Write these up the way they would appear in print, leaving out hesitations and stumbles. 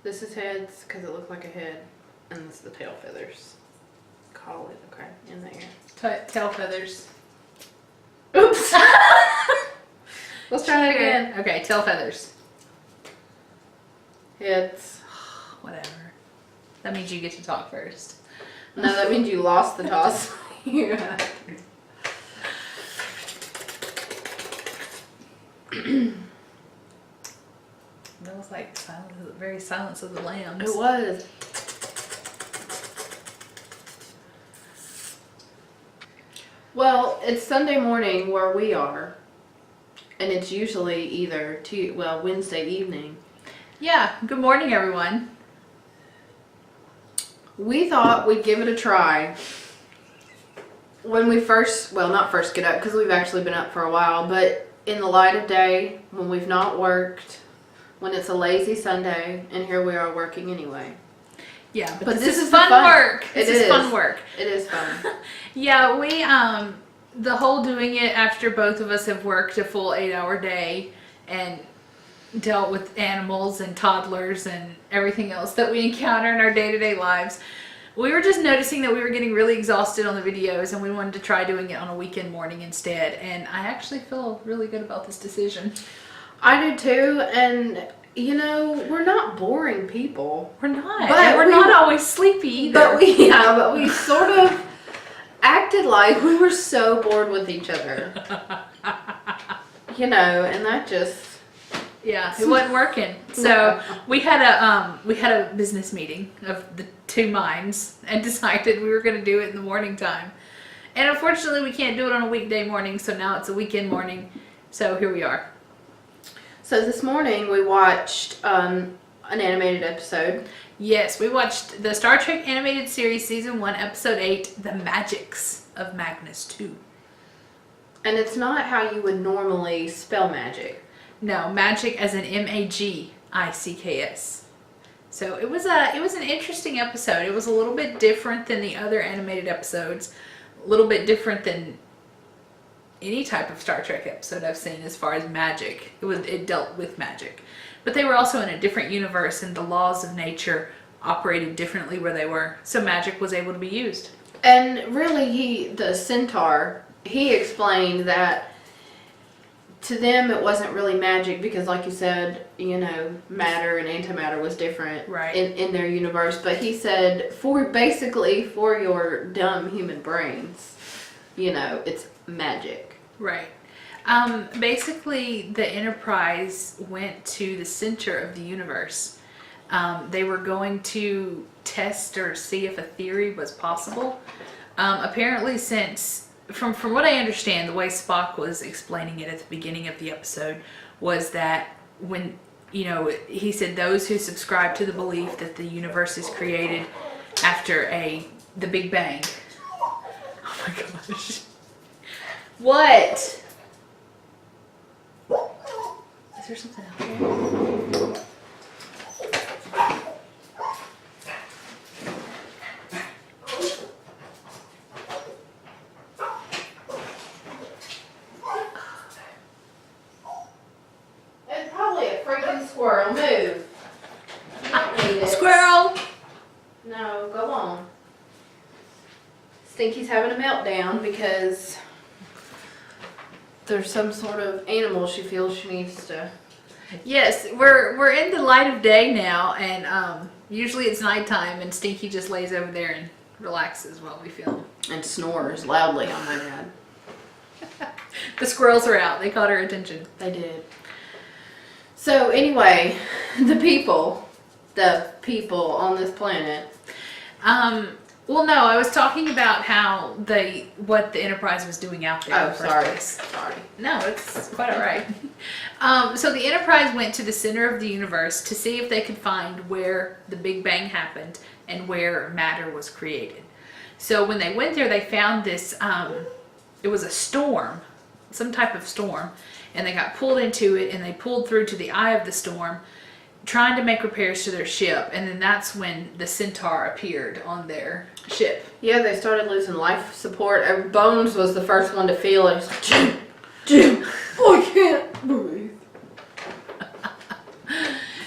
This is heads because it looked like a head, and this is the tail feathers. Call it, okay, in there. Tail feathers. Oops! Let's try that again. Okay, tail feathers. Heads. Whatever. That means you get to talk first. No, that means you lost the toss. Yeah. That was like very Silence of the Lambs. It was. Well, it's Sunday morning where we are, and it's usually either Wednesday evening. Yeah, good morning, everyone. We thought we'd give it a try when we not first get up, because we've actually been up for a while, but in the light of day, when we've not worked, when it's a lazy Sunday, and here we are working anyway. Yeah, but this is fun work. This is fun work. It is fun. Yeah, we, the whole doing it after both of us have worked a full 8-hour day and dealt with animals and toddlers and everything else that we encounter in our day-to-day lives, we were just noticing that we were getting really exhausted on the videos, and we wanted to try doing it on a weekend morning instead. And I actually feel really good about this decision. I do too, and we're not boring people. We're not. But we're not always sleepy either. But we sort of acted like we were so bored with each other. And that just... Yeah, it wasn't working. So we had a business meeting of the two minds and decided we were going to do it in the morning time. And unfortunately, we can't do it on a weekday morning, so now it's a weekend morning. So here we are. So this morning we watched an animated episode. Yes, we watched the Star Trek animated series season 1, episode 8, The Magics of Magnus 2. And it's not how you would normally spell magic. No, magic as in M-A-G-I-C-K-S. So it was an interesting episode. It was a little bit different than the other animated episodes. A little bit different than any type of Star Trek episode I've seen as far as magic. It dealt with magic. But they were also in a different universe, and the laws of nature operated differently where they were. So magic was able to be used. And really, the centaur, he explained that to them it wasn't really magic because, like you said, matter and antimatter was different in their universe. But he said, for your dumb human brains, it's magic. Right. Basically, the Enterprise went to the center of the universe. They were going to test or see if a theory was possible. Apparently, from what I understand, the way Spock was explaining it at the beginning of the episode was that when, he said those who subscribe to the belief that the universe is created after the Big Bang. Oh my gosh. What? Is there something out there? It's probably a freaking squirrel. Move. You don't need it. Squirrel! No, go on. Stinky's having a meltdown because there's some sort of animal she feels she needs to... Yes, we're in the light of day now, and usually it's nighttime, and Stinky just lays over there and relaxes while we film. And snores loudly on my dad. The squirrels are out. They caught her attention. They did. So anyway, the people on this planet. Well, no, I was talking about what the Enterprise was doing out there. Oh, sorry. Sorry. No, it's quite all right. So the Enterprise went to the center of the universe to see if they could find where the Big Bang happened and where matter was created. So when they went there, they found this, it was a storm, some type of storm, and they got pulled into it, and they pulled through to the eye of the storm, trying to make repairs to their ship, and then that's when the centaur appeared on their ship. Yeah, they started losing life support. Bones was the first one to feel it. Jim, I can't breathe.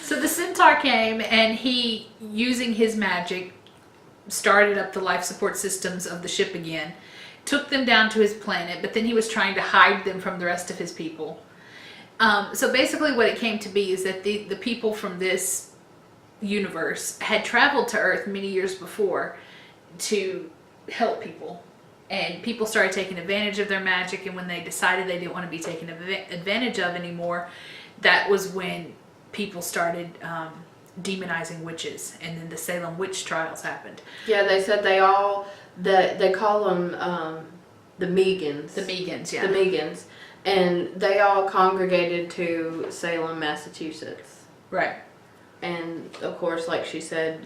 So the centaur centaur came and he, using his magic, started up the life support systems of the ship again, took them down to his planet, but then he was trying to hide them from the rest of his people. So basically what it came to be is that the people from this universe had traveled to Earth many years before to help people. And people started taking advantage of their magic, and when they decided they didn't want to be taken advantage of anymore, that was when people started demonizing witches, and then the Salem witch trials happened. Yeah, they said they call them the Megans. The Megans, yeah. The Megans. And they all congregated to Salem, Massachusetts. Right. And of course, like she said,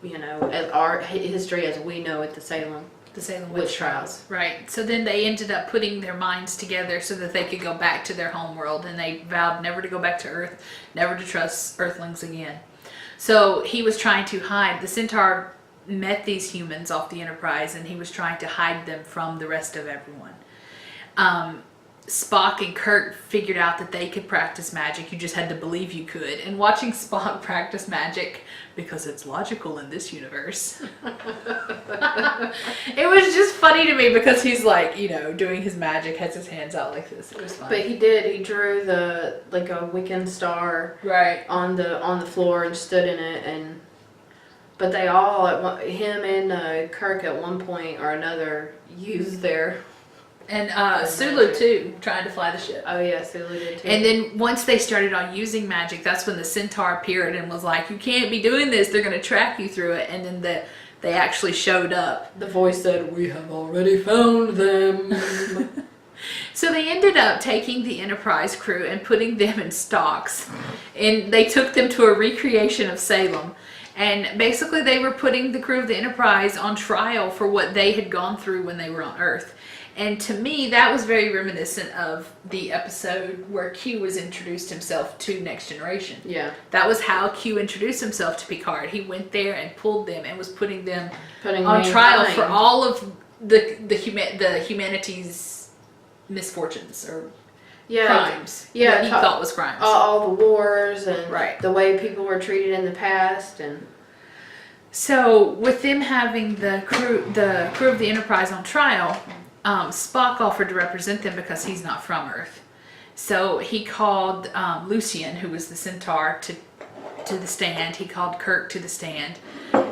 you know, as our history as we know it, the Salem witch trials. Right. So then they ended up putting their minds together so that they could go back to their home world, and they vowed never to go back to Earth, never to trust Earthlings again. So he was trying to hide. The centaur met these humans off the Enterprise, and he was trying to hide them from the rest of everyone. Spock and Kirk figured out that they could practice magic. You just had to believe you could. And watching Spock practice magic, because it's logical in this universe, it was just funny to me because he's like, you know, doing his magic, has his hands out like this. It was funny. But he did. He drew a Wiccan star right on the floor and stood in it. But they all, him and Kirk at one point or another, used their... And Sulu too, trying to fly the ship. Oh yeah, Sulu did too. And then once they started on using magic, that's when the centaur appeared and was like, "You can't be doing this. They're going to track you through it." And then they actually showed up. The voice said, "We have already found them." So they ended up taking the Enterprise crew and putting them in stocks, and they took them to a recreation of Salem. And basically, they were putting the crew of the Enterprise on trial for what they had gone through when they were on Earth. And to me, that was very reminiscent of the episode where Q was introduced himself to Next Generation. Yeah. That was how Q introduced himself to Picard. He went there and pulled them and was putting them on trial for all of the humanity's misfortunes or crimes. Yeah, what he thought was crimes. All the wars and right. the way people were treated in the past. And so with them having the crew of the Enterprise on trial, Spock offered to represent them because he's not from Earth. So he called Lucien, who was the centaur, to the stand. He called Kirk to the stand.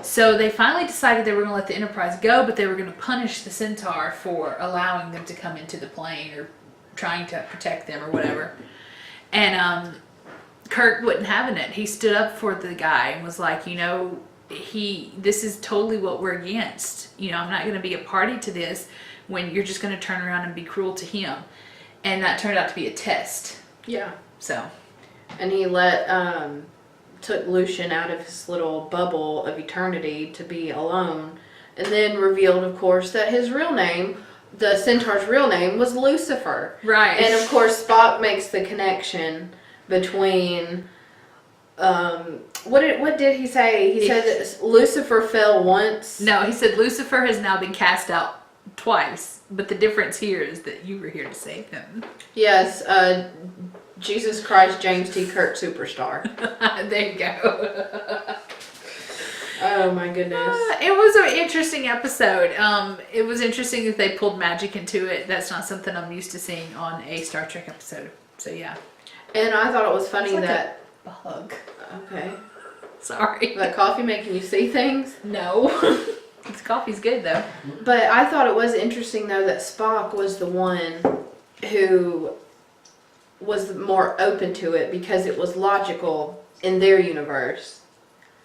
So they finally decided they were going to let the Enterprise go, but they were going to punish the centaur for allowing them to come into the plane or trying to protect them or whatever. And Kirk wasn't having it. He stood up for the guy and was like, you know, this is totally what we're against. You know, I'm not going to be a party to this when you're just going to turn around and be cruel to him. And that turned out to be a test. yeah. So. And he took Lucien out of his little bubble of eternity to be alone. And then revealed, of course, that his real name, the centaur's real name, was Lucifer. Right. And of course, Spock makes the connection between... what did he say? He said that Lucifer fell once. No, he said Lucifer has now been cast out twice, but the difference here is that you were here to save him. Yes, Jesus Christ, James T. Kirk superstar. There you go. Oh my goodness. It was an interesting episode. It was interesting that they pulled magic into it. That's not something I'm used to seeing on a Star Trek episode. So yeah. And I thought it was funny like that... Bug. Okay. Sorry. That coffee making you see things? No. This coffee's good though. But I thought it was interesting though that Spock was the one who was more open to it because it was logical in their universe.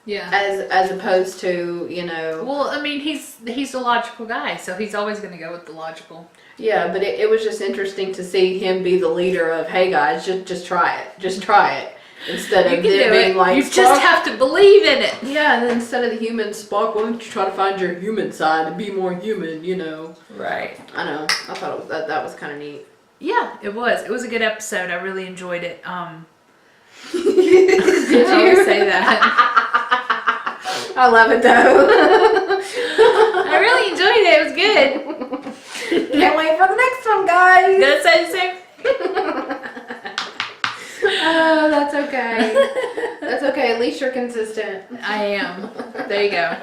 Yeah. As opposed to, you know... Well, I mean, he's a logical guy, so he's always going to go with the logical. Yeah, but it was just interesting to see him be the leader of, hey guys, just try it. Just try it. Instead of them being like, you just have to believe in it. Yeah, and then instead of the human, Spock, why don't you try to find your human side and be more human, you know? Right. I know. I thought that was kind of neat. Yeah, it was. It was a good episode. I really enjoyed it. Did I always say that. I love it though. I really enjoyed it. It was good. Can't wait for the next one, guys. Gonna say the same thing. Oh, that's okay. That's okay. At least you're consistent. I am. There you go.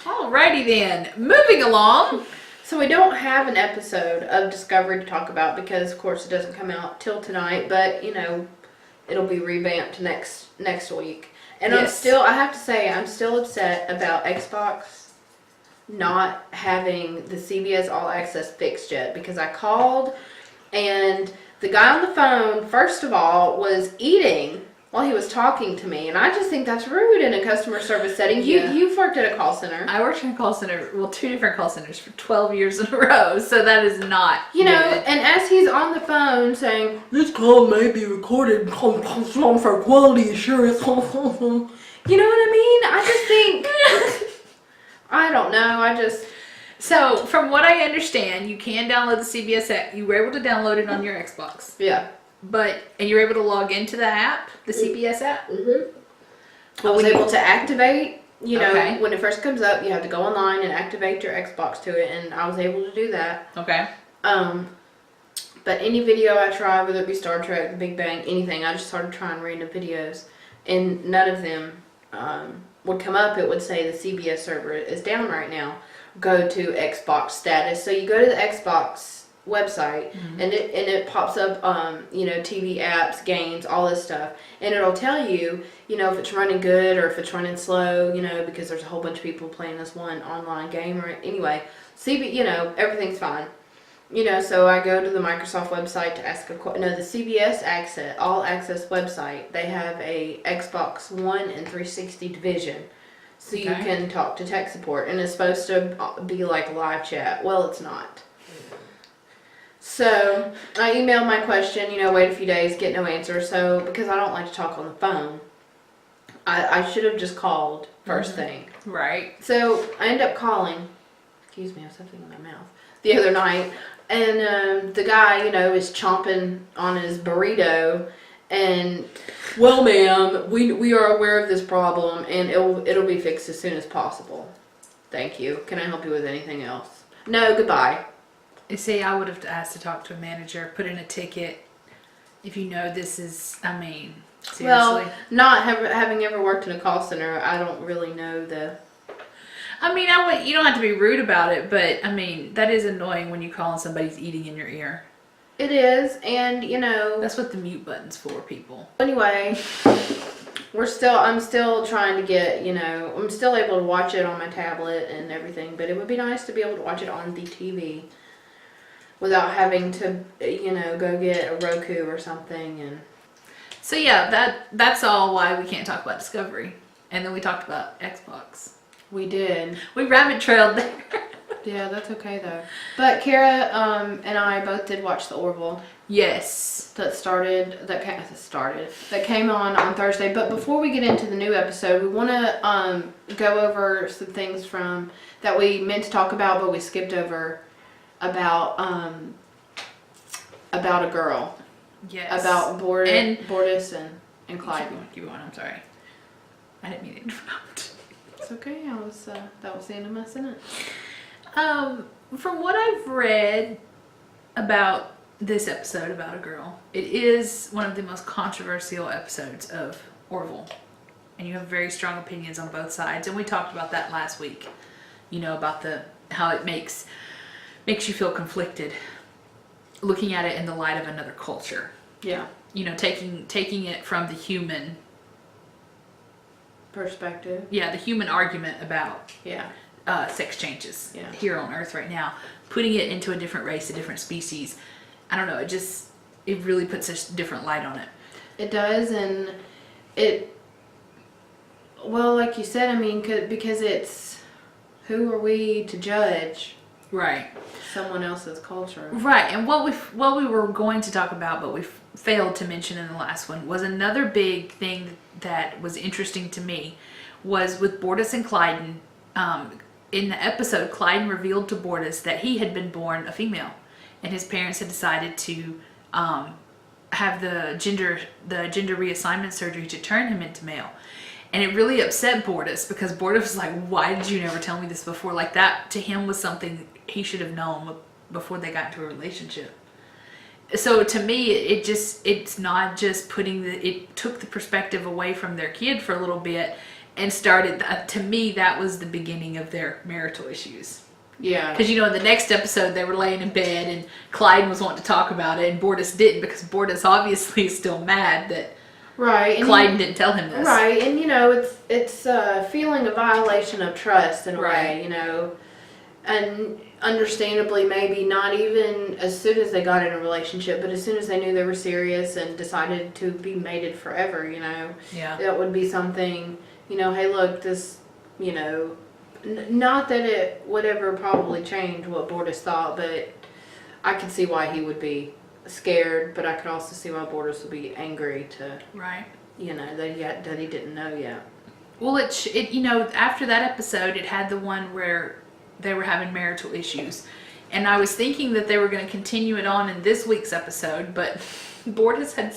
Alrighty then. Moving along. So we don't have an episode of Discovery to talk about because, of course, it doesn't come out till tonight. But you know, it'll be revamped next week. And Yes. I have to say, I'm still upset about Xbox not having the CBS All Access fixed yet because I called and the guy on the phone, first of all, was eating while he was talking to me, and I just think that's rude in a customer service setting. Yeah. You've worked at a call center. I worked in a call center, well, 2 different call centers for 12 years in a row, so that is not You know, good. and as he's on the phone saying, "This call may be recorded for quality assurance." You know what I mean? I just think, I don't know. So, from what I understand, you can download the CBS app. You were able to download it on your Xbox. Yeah. And you're able to log into the app, the CBS app? I was able to activate, you know, Okay. when it first comes up, you have to go online and activate your Xbox to it, and I was able to do that. Okay. But any video I tried, whether it be Star Trek, The Big Bang, anything, I just started trying random videos, and none of them would come up. It would say the CBS server is down right now. Go to Xbox status. So you go to the Xbox website, and it pops up, you know, TV apps, games, all this stuff, and it'll tell you, you know, if it's running good or if it's running slow, you know, because there's a whole bunch of people playing this one online game. Or anyway, you know, everything's fine. You know, so I go to the Microsoft website to ask the CBS All Access website. They have a Xbox One and 360 division. So you Okay. can talk to tech support, and it's supposed to be like live chat. Well, it's not. So I emailed my question, you know, wait a few days, get no answer. So because I don't like to talk on the phone, I should have just called first thing. Right. So I end up calling, excuse me, I have something in my mouth, the other night. And the guy, you know, is chomping on his burrito. And, well, ma'am, we are aware of this problem, and it'll be fixed as soon as possible. Thank you. Can I help you with anything else? No, goodbye. You see, I would have asked to talk to a manager, put in a ticket. If you know this is, I mean, seriously. Well, not having ever worked in a call center, I don't really know the... I mean, you don't have to be rude about it, but I mean, that is annoying when you call and somebody's eating in your ear. It is, and you know... That's what the mute button's for, people. Anyway, I'm still trying to get, you know, I'm still able to watch it on my tablet and everything, but it would be nice to be able to watch it on the TV without having to, you know, go get a Roku or something. And So yeah, that's all why we can't talk about Discovery. And then we talked about Xbox. we did. We rabbit trailed there. Yeah, that's okay though. But Kara and I both did watch the Orville. Yes. That came on Thursday. But before we get into the new episode, we want to go over some things from that we meant to talk about, but we skipped over about a girl. Yes. About Bortus and Clyde. Keep going. I'm sorry. I didn't mean to interrupt. It's okay. That was the end of my sentence. From what I've read about this episode about a girl, it is one of the most controversial episodes of Orville. And you have very strong opinions on both sides. And we talked about that last week. You know, about how it makes you feel conflicted looking at it in the light of another culture. Yeah. You know, taking it from the human perspective. Yeah, the human argument about Yeah. Sex changes Yeah. here on Earth right now, putting it into a different race, a different species. I don't know. It really puts a different light on it. It does, and well, like you said, I mean, because it's, who are we to judge? Right. Someone else's culture. Right, and what we were going to talk about, but we failed to mention in the last one, was another big thing that was interesting to me, was with Bortus and Clyden. In the episode, Clyden revealed to Bortus that he had been born a female, and his parents had decided to have the gender reassignment surgery to turn him into male. And it really upset Bortus, because Bortus was like, why did you never tell me this before? Like, that to him was something he should have known before they got into a relationship. So to me, it's not just it took the perspective away from their kid for a little bit and started, to me, that was the beginning of their marital issues. Yeah. Because, in the next episode, they were laying in bed and Clyde was wanting to talk about it and Bortus didn't, because Bortus obviously is still mad that right. Clyde didn't tell him this. Right. And, it's feeling a violation of trust in a way, and understandably maybe not even as soon as they got in a relationship, but as soon as they knew they were serious and decided to be mated forever, Yeah. that would be something, hey, look, this, not that it would ever probably change what Bortus thought, but I could see why he would be scared, but I could also see why Bortus would be angry to, Right. that he didn't know yet. Well, after that episode, it had the one where they were having marital issues. And I was thinking that they were going to continue it on in this week's episode, but Bortus had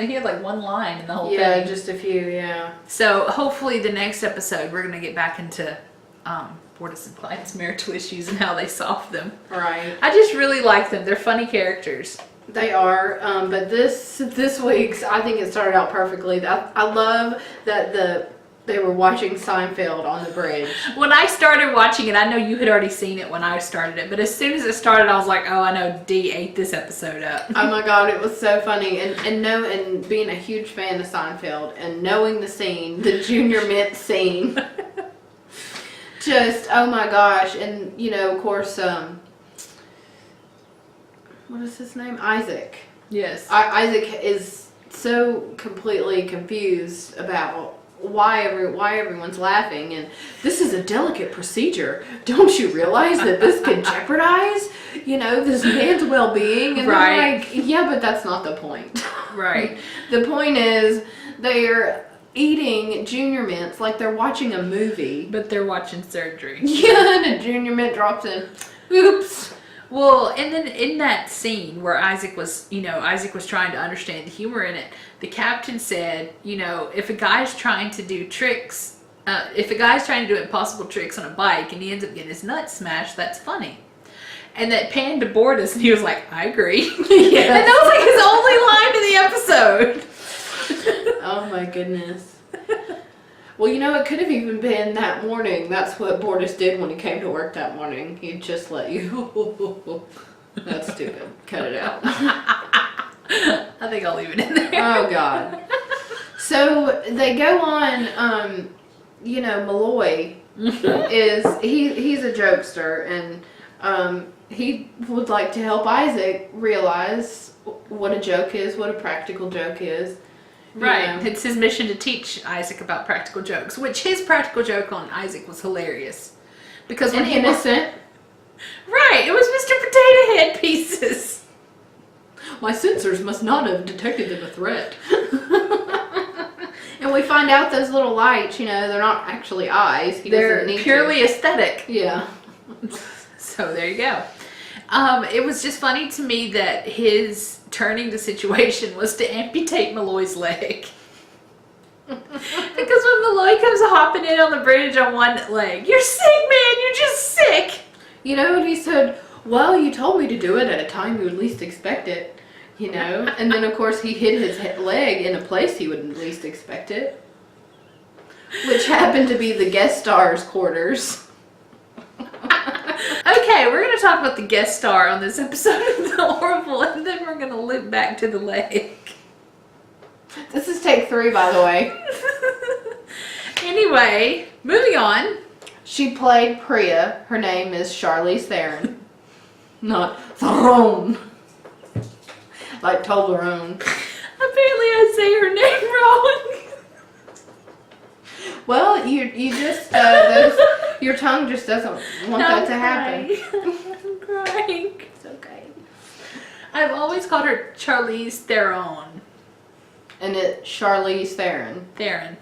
he had like one line in the whole thing. Yeah, just a few, yeah. So hopefully the next episode, we're going to get back into Bortus and Clyde's marital issues and how they solve them. Right. I just really like them. They're funny characters. They are, but this week's, I think it started out perfectly. I love that they were watching Seinfeld on the bridge. When I started watching it, I know you had already seen it when I started it, but as soon as it started, I was like, oh, I know Dee ate this episode up. Oh my God, it was so funny. And being a huge fan of Seinfeld and knowing the scene, the Junior Mint scene, just, oh my gosh. And, of course, what is his name? Isaac. Yes. Isaac is so completely confused about why everyone's laughing, and this is a delicate procedure. Don't you realize that this could jeopardize, this man's well-being? And right. they're like, yeah, but that's not the point. Right. The point is they're eating Junior Mints like they're watching a movie. But they're watching surgery. Yeah, and a Junior Mint drops in. Oops. Well, and then in that scene where Isaac was trying to understand the humor in it, the captain said, if a guy's trying to do tricks, if a guy's trying to do impossible tricks on a bike and he ends up getting his nuts smashed, that's funny. And that panned to Bortus, and he was like, I agree. Yes. And that was like his only line in the episode. Oh my goodness. Well, it could have even been that morning. That's what Bortus did when he came to work that morning. He'd just let you. That's stupid. Cut it out. I think I'll leave it in there. Oh, God. So they go on, Malloy he's a jokester, and he would like to help Isaac realize what a joke is, what a practical joke is. Right. It's his mission to teach Isaac about practical jokes, which his practical joke on Isaac was hilarious. Because when he innocent. Right. It was Mr. Potato Head Pieces. My sensors must not have detected them a threat. And we find out those little lights, they're not actually eyes. They're purely aesthetic. Yeah. So there you go. It was just funny to me that his turning the situation was to amputate Malloy's leg. Because when Malloy comes hopping in on the bridge on one leg, you're sick, man, you're just sick. And he said, well, you told me to do it at a time you would least expect it, And then, of course, he hit his leg in a place he would least expect it. Which happened to be the guest star's quarters. Okay, we're going to talk about the guest star on this episode of the Orville, and then we're going to loop back to the leg. This is take 3, by the way. Anyway, moving on. She played Priya. Her name is Charlize Theron. Not Theron. Like Toblerone. Apparently I say her name wrong. Well, you just, your tongue just doesn't want that to happen. I'm crying. It's okay. I've always called her Charlize Theron. And it's Charlize Theron. Theron.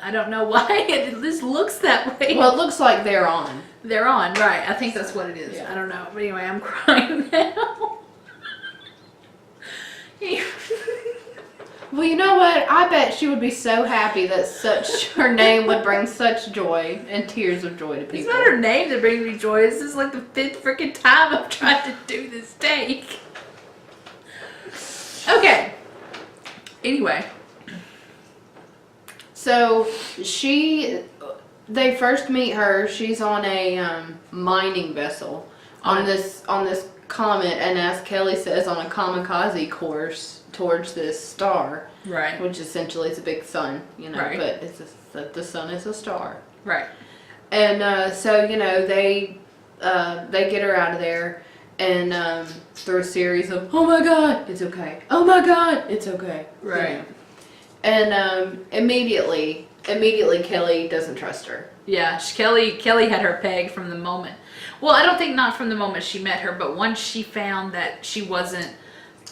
I don't know why it just looks that way. Well, it looks like they're on. They're on, right. I think that's what it is. Yeah. I don't know. But anyway, I'm crying now. Well, you know what? I bet she would be so happy that her name would bring such joy and tears of joy to people. It's not her name that brings me joy. This is like the 5th freaking time I've tried to do this take. Okay. Anyway. So they first meet her. She's on a mining vessel on this comet, and as Kelly says, on a kamikaze course towards this star. Right. Which essentially is a big sun, Right. but the sun is a star. Right. And so they get her out of there, and through a series of "Oh my God, it's okay. Oh my God, it's okay." Right. And immediately Kelly doesn't trust her. Yeah, Kelly had her pegged from the moment. Well, I don't think not from the moment she met her, but once she found that she wasn't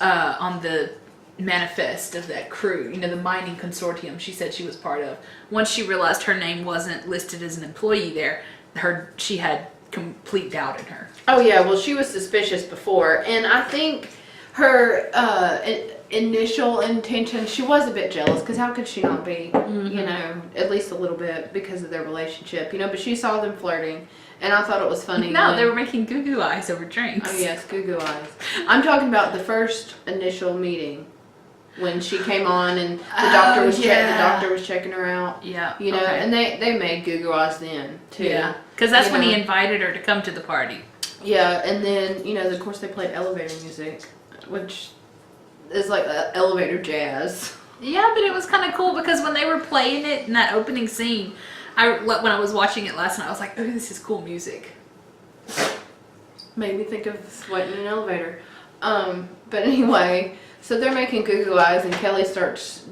on the manifest of that crew, the mining consortium she said she was part of. Once she realized her name wasn't listed as an employee there, she had complete doubt in her. Oh yeah, well she was suspicious before, and I think her initial intention, she was a bit jealous, because how could she not be? At least a little bit, because of their relationship, but she saw them flirting, and I thought it was funny. No, they were making goo-goo eyes over drinks. Oh yes, goo-goo eyes. I'm talking about the first initial meeting, when she came on and the doctor was checking her out. Yeah. Okay. And they made goo-goo eyes then too. Yeah, because that's when he invited her to come to the party. Yeah, and then of course they played elevator music, which is like elevator jazz. Yeah, but it was kind of cool because when they were playing it in that opening scene, when I was watching it last night, I was like, "Oh, this is cool music." Made me think of sweating in an elevator. But anyway, so they're making goo-goo eyes, and Kelly starts,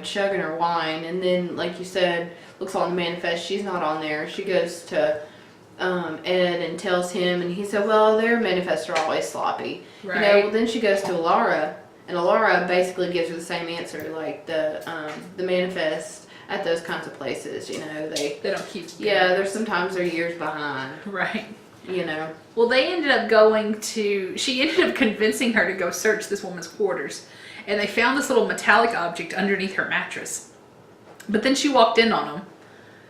chugging her wine, and then, like you said, looks on the manifest. She's not on there. She goes to Ed and tells him, and he said, "Well, their manifests are always sloppy." Right. Well, then she goes to Alara, and Alara basically gives her the same answer, like the manifest at those kinds of places. They don't keep. Yeah, sometimes they're years behind. Right. Well, they ended up she ended up convincing her to go search this woman's quarters, and they found this little metallic object underneath her mattress. But then she walked in on them,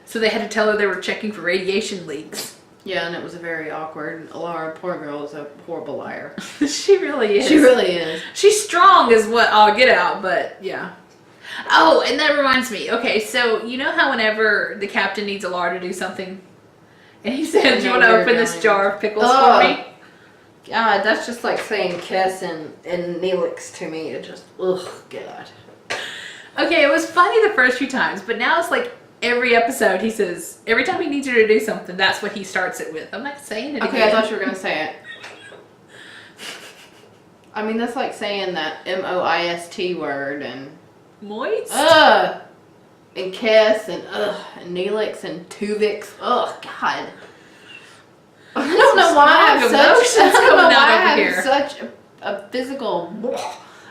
so they had to tell her they were checking for radiation leaks. Yeah, and it was very awkward. Alara, poor girl, is a horrible liar. She really is. She really is. She's strong as what I'll get out, but yeah. Oh, and that reminds me. Okay, so you know how whenever the captain needs Alara to do something, and he said, "Do you want to open this jar of pickles for me?" God, that's just like saying Kess and Neelix to me. It just, ugh, God. Okay, it was funny the first few times, but now it's like every episode he says, every time he needs her to do something, that's what he starts it with. I'm not saying it Okay, again. I thought you were going to say it. I mean, that's like saying that M-O-I-S-T word and... Moist? And Kess and Neelix and Tuvix. Ugh, God. I don't know why I have such a physical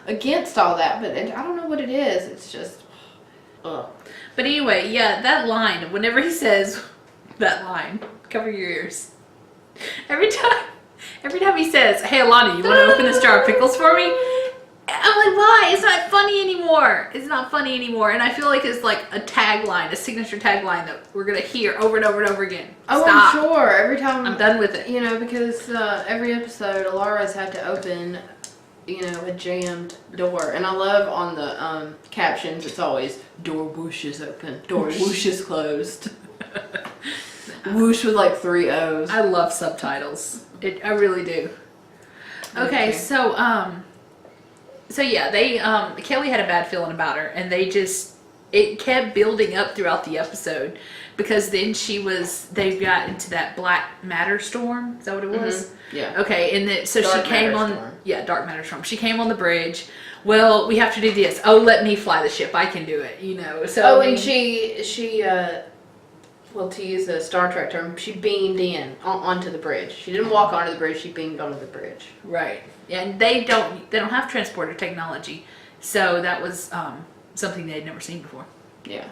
against all that, but I don't know what it is. It's just, ugh. But anyway, yeah, that line, whenever he says that line, cover your ears. Every time he says, "Hey, Alana, you want to open this jar of pickles for me?" I'm like, why? It's not funny anymore. It's not funny anymore. And I feel like it's like a tagline, a signature tagline that we're going to hear over and over and over again. Oh, Stop. I'm sure. Every time. I'm done with it. Because every episode, Alara's had to open, a jammed door. And I love on the captions, it's always, "Door whoosh is open. Door whoosh is closed." Whoosh with like 3 O's. I love subtitles. I really do. Okay, so yeah, they Kelly had a bad feeling about her, and it kept building up throughout the episode, because then they got into that black matter storm. Is that what it was? Mm-hmm. Yeah. Okay, and then so dark she came on storm. Dark matter storm. She came on the bridge. Well, we have to do this. Oh, let me fly the ship. I can do it. So and she well, to use a Star Trek term, she beamed in onto the bridge. She didn't walk onto the bridge, she beamed onto the bridge. Right. And they don't have transporter technology. So that was something they'd never seen before. Yeah.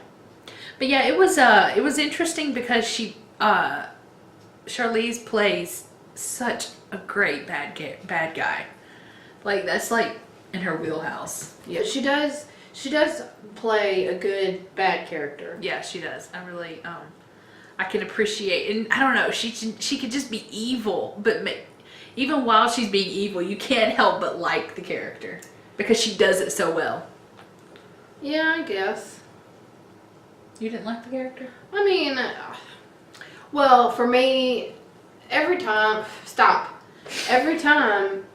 But yeah, it was interesting because Charlize plays such a great bad guy. Like, that's like in her wheelhouse. Yeah, she does play a good bad character. Yeah, she does. I really I can appreciate, and I don't know, she could just be evil, but even while she's being evil, you can't help but like the character. because she does it so well. Yeah, I guess. You didn't like the character? I mean, well, for me, every time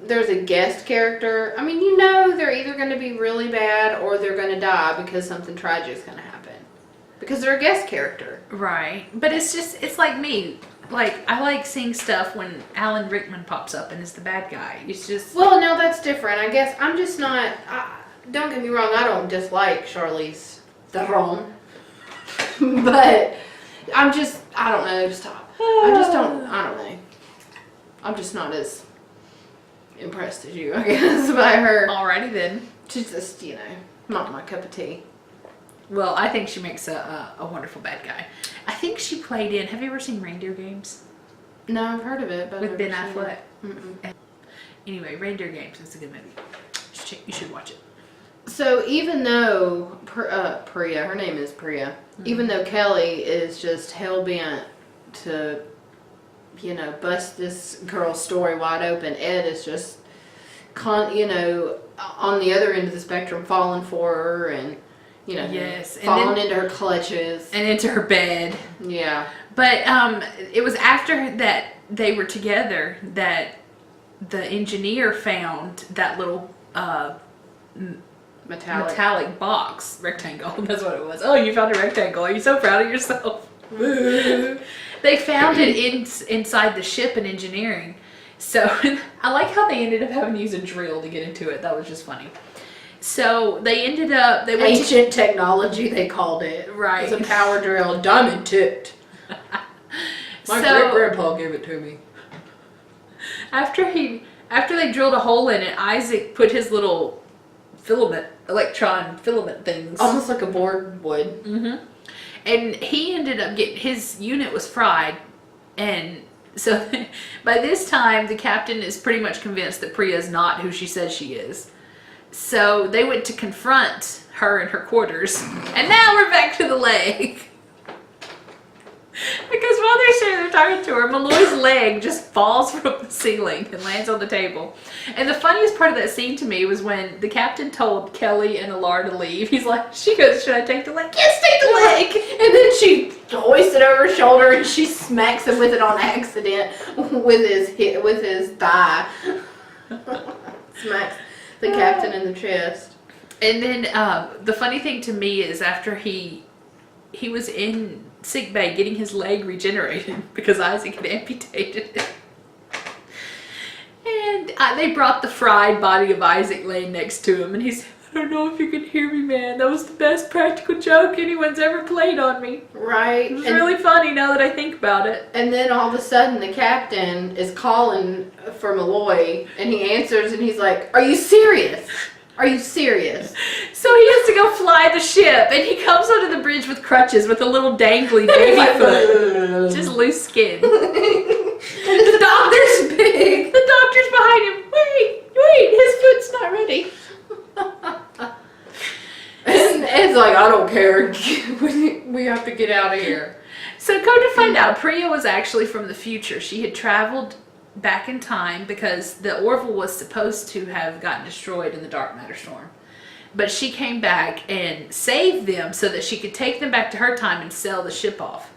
there's a guest character, I mean, they're either going to be really bad or they're going to die because something tragic is going to happen. Because they're a guest character. Right. But it's like me. Like, I like seeing stuff when Alan Rickman pops up and is the bad guy. It's just... Well, no, that's different. I guess I'm just not... don't get me wrong, I don't dislike Charlize Theron. But I don't know, stop. I don't know. I'm just not as impressed as you, I guess, by her. Alrighty then. She's just, not my cup of tea. Well, I think she makes a wonderful bad guy. I think she played in... Have you ever seen Reindeer Games? No, I've heard of it, but with Ben Affleck. Mm-mm. Anyway, Reindeer Games is a good movie. You should watch it. So even though Priya, her name is Priya, even though Kelly is just hell-bent to, bust this girl's story wide open, Ed is just, on the other end of the spectrum, falling for her and, yes, falling into her clutches. And into her bed. Yeah. But it was after that they were together that the engineer found that little... metallic box rectangle. That's what it was. Oh, you found a rectangle. Are you so proud of yourself? They found it inside the ship in engineering. So I like how they ended up having to use a drill to get into it. That was just funny. So they ended up... They went ancient technology, they called it. Right. It was a power drill, diamond tipped. My great-grandpa gave it to me. After they drilled a hole in it, Isaac put his little electron filament things. Almost like a board would. Mm-hmm. And he ended up his unit was fried. And so by this time, the captain is pretty much convinced that Priya is not who she says she is. So they went to confront her in her quarters. And now we're back to the leg. Because while they're sitting there talking to her, Malloy's leg just falls from the ceiling and lands on the table. And the funniest part of that scene to me was when the captain told Kelly and Alar to leave. She goes, should I take the leg? Yes, take the leg! And then she hoists it over her shoulder and she smacks him with it on accident with his thigh. Smacks the captain in the chest. And then the funny thing to me is after he was in sick bay getting his leg regenerated because Isaac had amputated it. And they brought the fried body of Isaac laying next to him, and he said, I don't know if you can hear me, man. That was the best practical joke anyone's ever played on me. Right. It's really funny now that I think about it. And then all of a sudden the captain is calling for Malloy, and he answers and he's like, are you serious? Are you serious? So he has to go fly the ship, and he comes onto the bridge with crutches with a little dangly baby foot. Just loose skin. The doctor's big. The doctor's behind him. Wait, his foot's not ready. And Ed's like, I don't care. We have to get out of here. So come to find out, Priya was actually from the future. She had traveled back in time because the Orville was supposed to have gotten destroyed in the dark matter storm. But she came back and saved them so that she could take them back to her time and sell the ship off.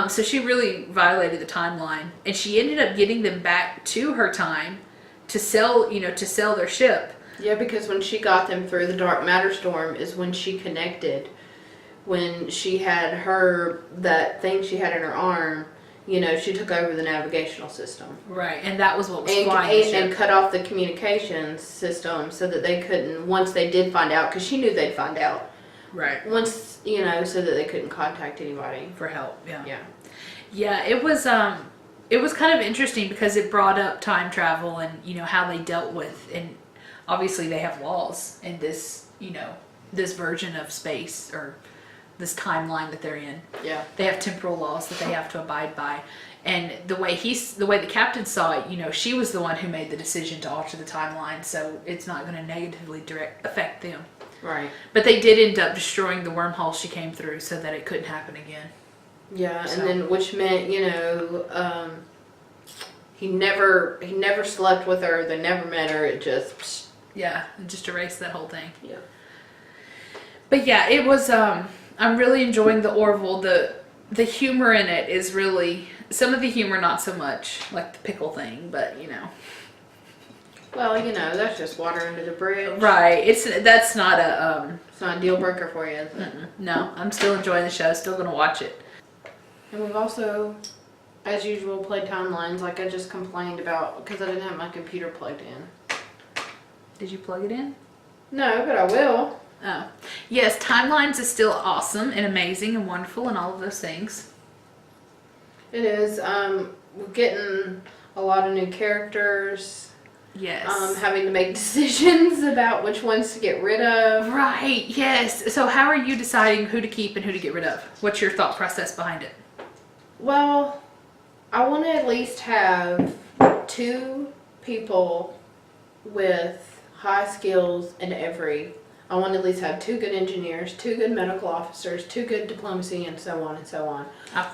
So she really violated the timeline, and she ended up getting them back to her time to sell their ship. Yeah, because when she got them through the dark matter storm is when she connected. When she had that thing she had in her arm, she took over the navigational system. Right, and that was what was flying the ship. And cut off the communications system so that they couldn't, once they did find out, because she knew they'd find out. Right. Once, so that they couldn't contact anybody. For help, yeah. Yeah. Yeah, it was kind of interesting because it brought up time travel and, how they dealt with, and obviously they have laws in this, this version of space or this timeline that they're in. Yeah. They have temporal laws that they have to abide by. And the way the captain saw it, she was the one who made the decision to alter the timeline, so it's not going to negatively affect them. Right. But they did end up destroying the wormhole she came through so that it couldn't happen again. Yeah, so. And then which meant, he never slept with her, they never met her, it just Yeah, and just erase that whole thing. Yeah. But yeah, it was. I'm really enjoying the Orville. The humor in it is really, some of the humor not so much, like the pickle thing, but you know. Well, you know, that's just water under the bridge. Right. That's not a It's not a deal breaker for you, is it? no. I'm still enjoying the show. Still gonna watch it. And we've also, as usual, played timelines like I just complained about because I didn't have my computer plugged in. Did you plug it in? No, but I will. Oh. Yes, Timelines is still awesome and amazing and wonderful and all of those things. It is. We're getting a lot of new characters. Yes. Having to make decisions about which ones to get rid of. Right, yes. So how are you deciding who to keep and who to get rid of? What's your thought process behind it? Well, I want to at least have 2 people with high skills in every. I want to at least have 2 good engineers, 2 good medical officers, 2 good diplomacy, and so on and so on.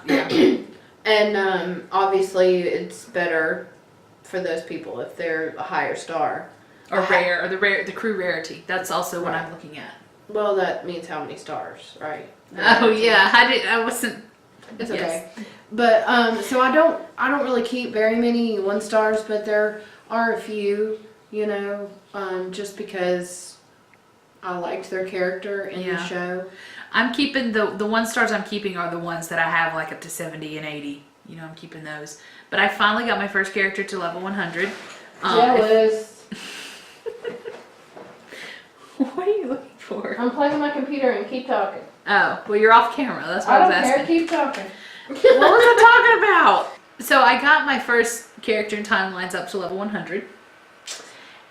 Yeah. And obviously, it's better for those people if they're a higher star. Or rare, or the crew rarity. That's also what Right. I'm looking at. Well, that means how many stars, right? Oh yeah, I wasn't. It's yes. okay. But so I don't really keep very many 1 stars, but there are a few, you know, just because I liked their character in the show. I'm keeping the 1 stars I'm keeping are the ones that I have like up to 70 and 80. You know, I'm keeping those. But I finally got my first character to level 100. Jealous. What are you looking for? I'm playing my computer and keep talking. Oh, well you're off camera. That's what I I was don't asking. care. Keep talking. What was I talking about? So I got my first character in Timelines up to level 100.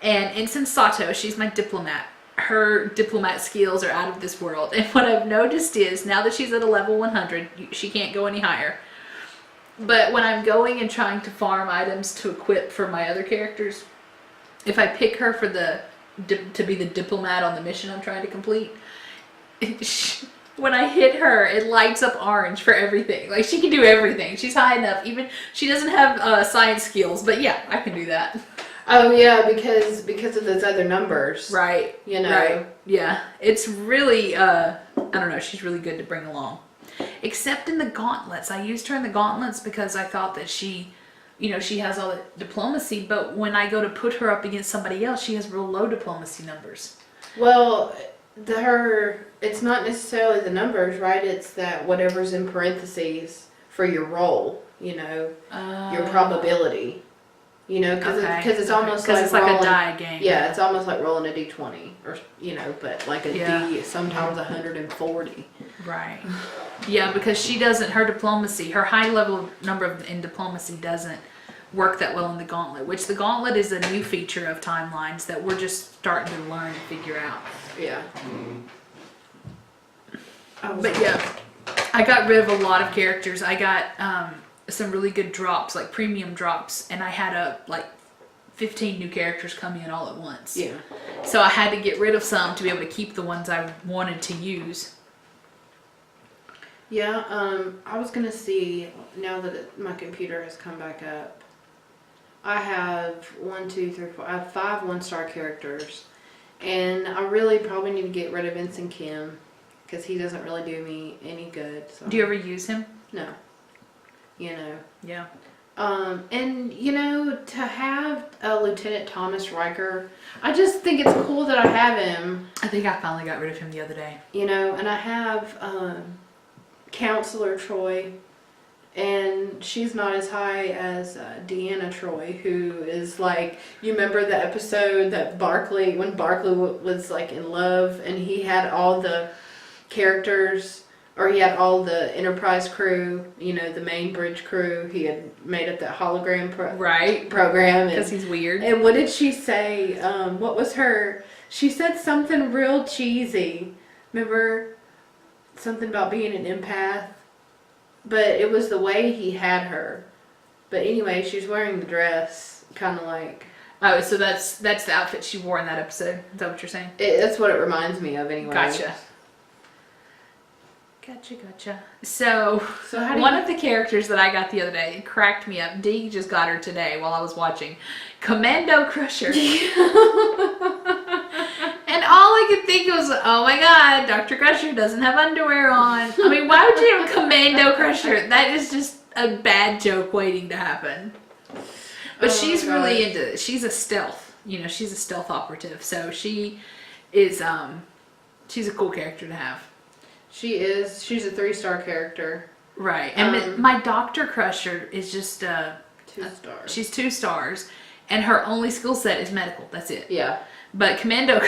And Ensign Sato, she's my diplomat. Her diplomat skills are out of this world. And what I've noticed is, now that she's at a level 100, she can't go any higher. But when I'm going and trying to farm items to equip for my other characters, if I pick her for to be the diplomat on the mission I'm trying to complete, when I hit her, it lights up orange for everything. Like, she can do everything. She's high enough. Even she doesn't have science skills, but yeah, I can do that. Oh yeah, because of those other numbers. Right. You know. Right. Yeah. It's really I don't know, she's really good to bring along. Except in the gauntlets. I used her in the gauntlets because I thought that she, you know, she has all the diplomacy, but when I go to put her up against somebody else, she has real low diplomacy numbers. Well, it's not necessarily the numbers, right? It's that whatever's in parentheses for your roll, you know, your probability. You know, because it's almost like it's like rolling, a die game. Yeah, it's almost like rolling a d20, or you know, but like a d, sometimes 140. Right. Yeah, because she doesn't. Her diplomacy, her high level number in diplomacy doesn't work that well in the gauntlet. Which the gauntlet is a new feature of Timelines that we're just starting to learn and figure out. Yeah. But yeah, I got rid of a lot of characters. I got some really good drops, like premium drops, and I had like 15 new characters come in all at once. Yeah. So I had to get rid of some to be able to keep the ones I wanted to use. Yeah, I was gonna see, now that my computer has come back up, I have 1, 2, 3, 4, I have 5 1-star characters, and I really probably need to get rid of Ensign Kim, because he doesn't really do me any good. So. Do you ever use him? No. You know. Yeah. And you know, to have Lieutenant Thomas Riker, I just think it's cool that I have him. I think I finally got rid of him the other day. You know, and I have Counselor Troy, and she's not as high as Deanna Troy, who is like, you remember the episode that when Barclay was like in love, and he had all the characters, or he had all the Enterprise crew, you know, the main bridge crew. He had made up that hologram program. Because he's weird. And what did she say? What was her... She said something real cheesy. Remember? Something about being an empath. But it was the way he had her. But anyway, she's wearing the dress. Kind of like... Oh, so that's the outfit she wore in that episode. Is that what you're saying? That's what it reminds me of anyway. Gotcha. So how one of the characters that I got the other day cracked me up. Dee just got her today while I was watching. Commando Crusher. I could think was, oh my god, Dr. Crusher doesn't have underwear on. I mean, why would you have Commando Crusher? That is just a bad joke waiting to happen. But she's really into, she's a stealth, you know, she's a stealth operative. So she is, she's a cool character to have. She is. She's a 3-star character. Right. And my Dr. Crusher is just, 2 stars. She's 2 stars. And her only skill set is medical. That's it. Yeah. But Commando,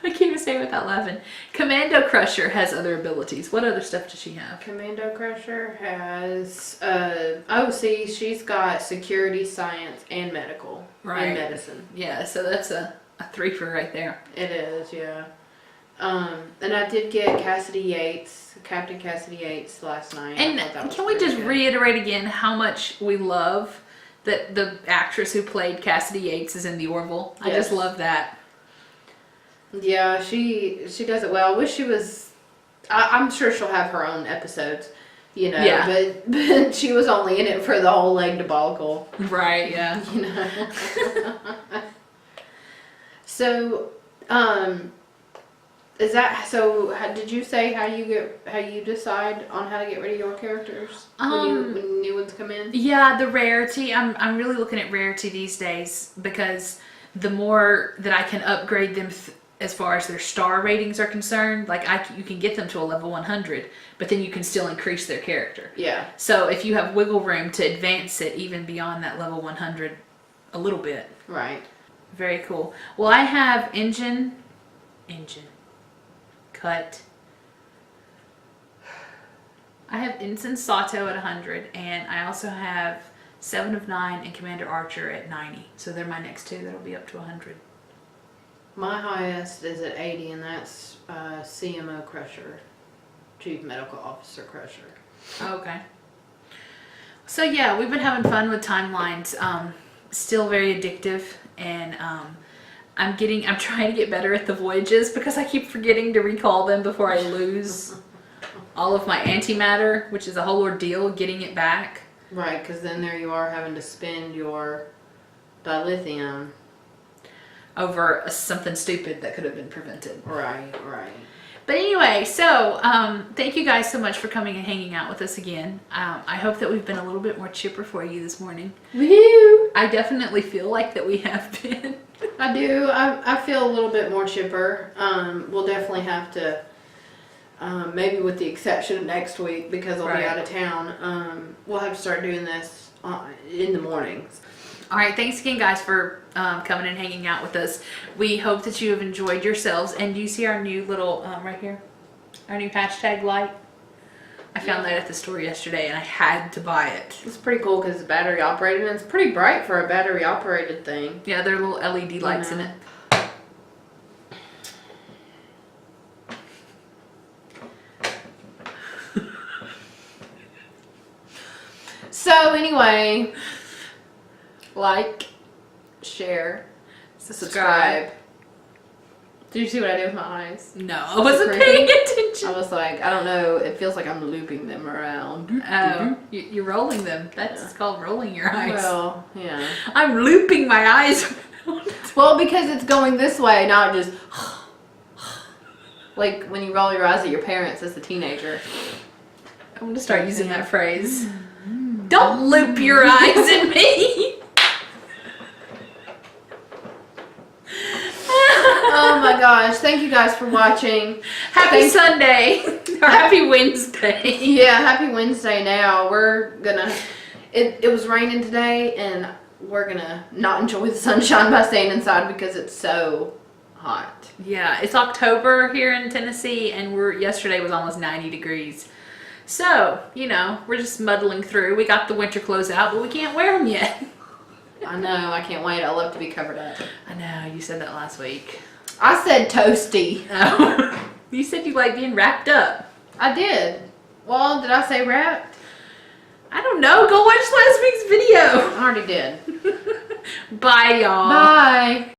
I can't even say it without laughing. Commando Crusher has other abilities. What other stuff does she have? Commando Crusher has, see, she's got security, science, and medical. Right. And medicine. Yeah, so that's a 3-fer right there. It is, yeah. And I did get Captain Cassidy Yates last night. And can we just reiterate again how much we love that the actress who played Cassidy Yates is in the Orville? I just love that. Yeah, she does it well. I wish she was. I'm sure she'll have her own episodes, you know. Yeah. But she was only in it for the whole leg debacle. Right. Yeah. You know. So, is that so? Did you say how you decide on how to get rid of your characters when new ones come in? Yeah, the rarity. I'm really looking at rarity these days because the more that I can upgrade them as far as their star ratings are concerned, like you can get them to a level 100, but then you can still increase their character. Yeah. So if you have wiggle room to advance it even beyond that level 100 a little bit. Right. Very cool. Well, I have engine, cut. I have Ensign Sato at 100, and I also have 7 of 9 and Commander Archer at 90. So they're my next 2 that'll be up to 100. My highest is at 80, and that's CMO Crusher, Chief Medical Officer Crusher. Okay. So yeah, we've been having fun with timelines. Still very addictive, and I'm trying to get better at the voyages because I keep forgetting to recall them before I lose all of my antimatter, which is a whole ordeal getting it back. Right, because then there you are having to spend your dilithium over something stupid that could have been prevented. Right, right. But anyway, so thank you guys so much for coming and hanging out with us again. I hope that we've been a little bit more chipper for you this morning. Woo! I definitely feel like that we have been. I do. I feel a little bit more chipper. We'll definitely have to, maybe with the exception of next week because I'll be out of town, we'll have to start doing this in the mornings. All right, thanks again, guys, for coming and hanging out with us. We hope that you have enjoyed yourselves. And you see our new little, right here, our new hashtag light? I found that at the store yesterday, and I had to buy it. It's pretty cool because it's battery operated, and it's pretty bright for a battery operated thing. Yeah, there are little LED lights in it. So anyway, like, share, subscribe. Did you see what I did with my eyes? No, I wasn't paying attention. I was like, I don't know, it feels like I'm looping them around. Oh, you're rolling them. That's called rolling your eyes. Well, yeah. I'm looping my eyes. Well, because it's going this way, not just like when you roll your eyes at your parents as a teenager. I'm going to start using that phrase. Don't loop your eyes at me. Oh my gosh, thank you guys for watching. Happy Sunday. Or happy Wednesday. Yeah, happy Wednesday now. We're gonna, it was raining today and we're gonna not enjoy the sunshine by staying inside because it's so hot. Yeah, it's October here in Tennessee and yesterday was almost 90 degrees. So, you know, we're just muddling through. We got the winter clothes out, but we can't wear them yet. I know, I can't wait. I love to be covered up. I know, you said that last week. I said toasty. Oh. You said you like being wrapped up. I did. Well, did I say wrapped? I don't know. Go watch last week's video. I already did. Bye, y'all. Bye.